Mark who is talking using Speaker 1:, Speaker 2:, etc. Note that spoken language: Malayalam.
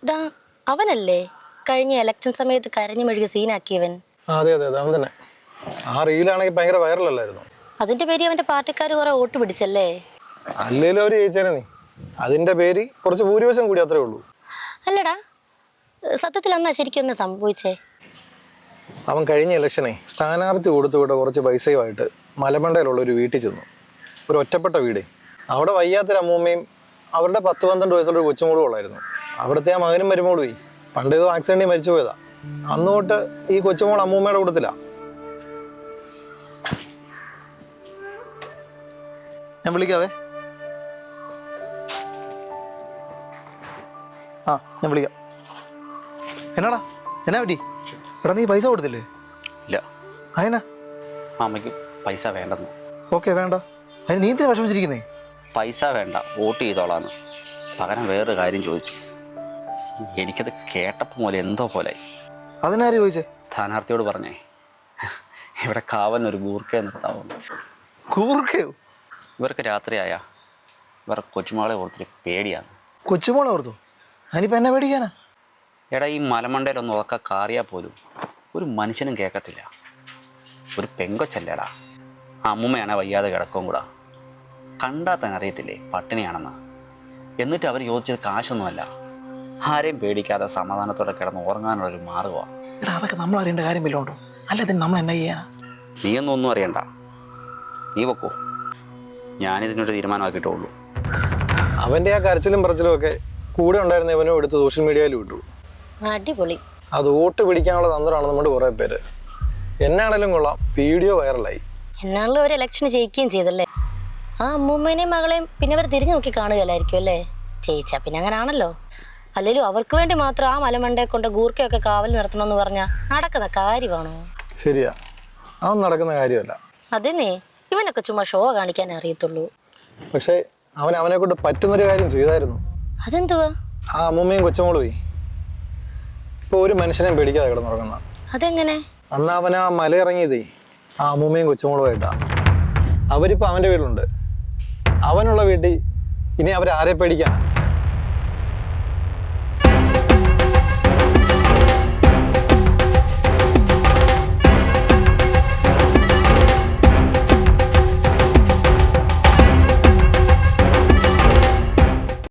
Speaker 1: ഡാ അവനല്ലേ കഴിഞ്ഞ ഇലക്ഷൻ സമയത്ത് കരഞ്ഞു മെഴുകി സീനാക്കിയവൻ?
Speaker 2: അതെ അതെ അതെ അവൻ തന്നെ. ആ റീലാണെങ്കിൽ ഭയങ്കര വൈറലല്ലായിരുന്നു?
Speaker 1: അതിന്റെ പേര് അവന്റെ പാർട്ടിക്കാർ കുറെ വോട്ട് പിടിച്ചല്ലേ?
Speaker 2: അല്ലേലും അവര് ജയിച്ചേനെ നീ. അതിന്റെ പേര് കുറച്ച് ഭൂരിപക്ഷം കൂടി അത്രേ ഉള്ളൂ.
Speaker 1: അല്ലടാ, സത്യത്തിൽ അന്നാ ശരിക്കും എന്നാ സംഭവിച്ചേ?
Speaker 2: അവൻ കഴിഞ്ഞ ഇലക്ഷനെ സ്ഥാനാർത്ഥി കൊടുത്തുവിട്ട കുറച്ച് പൈസയുമായിട്ട് മലമണ്ടയിലുള്ള ഒരു വീട്ടിൽ ചെന്നു. ഒരു ഒറ്റപ്പെട്ട വീട്. അവിടെ വയ്യാത്തൊരു അമ്മൂമ്മയും അവരുടെ 10-12 വയസ്സുള്ള ഒരു കൊച്ചുമോളും ഉള്ളായിരുന്നു. അവിടുത്തെ ആ മകനും മരുമോളും പണ്ട് ഏതോ ആക്സിഡന്റിൽ മരിച്ചു പോയതാ. അന്ന് തൊട്ട് ഈ കൊച്ചുമോൾ അമ്മൂമ്മയുടെ കൂട്ടത്തില. ഞാൻ വിളിക്കാവേ. ഞാൻ വിളിക്കാം. എന്നാടാ, എന്നാ പറ്റി? എടാ നീ പൈസ കൊടുത്തില്ലേ?
Speaker 3: ഇല്ല.
Speaker 2: അതിനാ?
Speaker 3: അമ്മയ്ക്ക് പൈസ വേണ്ടെന്ന്.
Speaker 2: ഓക്കെ, വേണ്ട. അതിന് നീ എന്തിനാ വിഷമിച്ചിരിക്കുന്നേ?
Speaker 3: പൈസ വേണ്ട, വോട്ട് ചെയ്തോളാന്ന്. പകരം വേറൊരു കാര്യം ചോദിച്ചു. എനിക്കത് കേട്ടപ്പോൾ പോലെ എന്തോ പോലെ.
Speaker 2: അതിനാര് ചോദിച്ചേ?
Speaker 3: സ്ഥാനാർത്ഥിയോട് പറഞ്ഞേ ഇവിടെ കാവലിനൊരു ഗൂർക്കയെ നിർത്താവുന്നു.
Speaker 2: കൂർക്കയോ?
Speaker 3: ഇവർക്ക് രാത്രിയായ ഇവരുടെ കൊച്ചുമോളെ ഓർത്തിട്ട് പേടിയാണ്.
Speaker 2: കൊച്ചുമോളെ ഓർത്തു? അതിനിപ്പോൾ എന്നെ പേടിക്കാനാ?
Speaker 3: എടാ, ഈ മലമണ്ടയിലൊന്നും ഉറക്ക കാറിയാൽ പോലും ഒരു മനുഷ്യനും കേൾക്കത്തില്ല. ഒരു പെങ്കൊച്ചല്ലേടാ. അമ്മൂമ്മയാണെ വയ്യാതെ കിടക്കും കൂടാ. കണ്ടാൽ തന്നെ അറിയത്തില്ലേ പട്ടിണിയാണെന്ന്. എന്നിട്ട് അവർ ചോദിച്ചത് കാശൊന്നുമല്ല, ആരെയും പേടിക്കാതെ സമാധാനത്തോടെ കിടന്ന് ഉറങ്ങാനുള്ളൊരു മാർഗമാണ്.
Speaker 2: എടാ അതൊക്കെ നമ്മൾ അറിയേണ്ട കാര്യമില്ലോണ്ടോ? അല്ലാതെ നമ്മൾ എന്നാ ചെയ്യാനാ?
Speaker 3: നീയൊന്നും അറിയണ്ട, നീ വെക്കോ. ഞാനിതിനൊരു തീരുമാനമാക്കിയിട്ടുള്ളൂ.
Speaker 2: അവൻ്റെ ആ കരച്ചിലും പറച്ചിലും ഒക്കെ കൂടെ ഉണ്ടായിരുന്ന ഇവനും എടുത്ത് സോഷ്യൽ മീഡിയയിൽ വിട്ടു.
Speaker 1: അടിപൊളി.
Speaker 2: അത് വോട്ട് പിടിക്കാനുള്ള തന്ത്രമാണ് നമ്മുടെ കുറേ പേര്. എന്നാണേലും കൊള്ളാം, വീഡിയോ വൈറലായി.
Speaker 1: എന്നാണല്ലോ ഒരു ഇലക്ഷന് ജയിക്കുകയും ചെയ്തല്ലേ? ആ അമ്മൂമ്മേനെയും മകളെയും പിന്നെ അവർ തിരിഞ്ഞു നോക്കി കാണുകയല്ലായിരിക്കും അല്ലേ? ജയിച്ചാ പിന്നെ അങ്ങനെ ആണല്ലോ. അല്ലെങ്കിലും അവർക്ക് വേണ്ടി മാത്രം ആ മലമണ്ടയെ കൊണ്ട് ഗൂർക്കയൊക്കെ കാവൽ നിർത്തണമെന്ന് പറഞ്ഞാൽ നടക്കുന്ന കാര്യമാണോ?
Speaker 2: ശരിയാ, അതൊന്നും നടക്കുന്ന കാര്യമല്ല.
Speaker 1: അതന്നെ, ഇവനൊക്കെ ചുമ്മാ ഷോ കാണിക്കാൻ അറിയത്തുള്ളൂ.
Speaker 2: പക്ഷേ അവനെ കൊണ്ട് പറ്റുന്നൊരു കാര്യം ചെയ്തായിരുന്നു.
Speaker 1: അതെന്തുവാ?
Speaker 2: ആ അമ്മൂമ്മയും കൊച്ചുമോളും ഇപ്പോൾ ഒരു മനുഷ്യനെയും പേടിക്കാതെ കിടന്നുറങ്ങുന്ന.
Speaker 1: അതെങ്ങനെ?
Speaker 2: അന്ന് അവൻ ആ മല ഇറങ്ങിയതേ ആ അമ്മൂമ്മയും കൊച്ചുമോളുമായിട്ടാ. അവരിപ്പോൾ അവൻ്റെ വീട്ടിലുണ്ട്. അവനുള്ള വീട്ടിൽ ഇനി അവരാരെ പേടിക്കാൻ?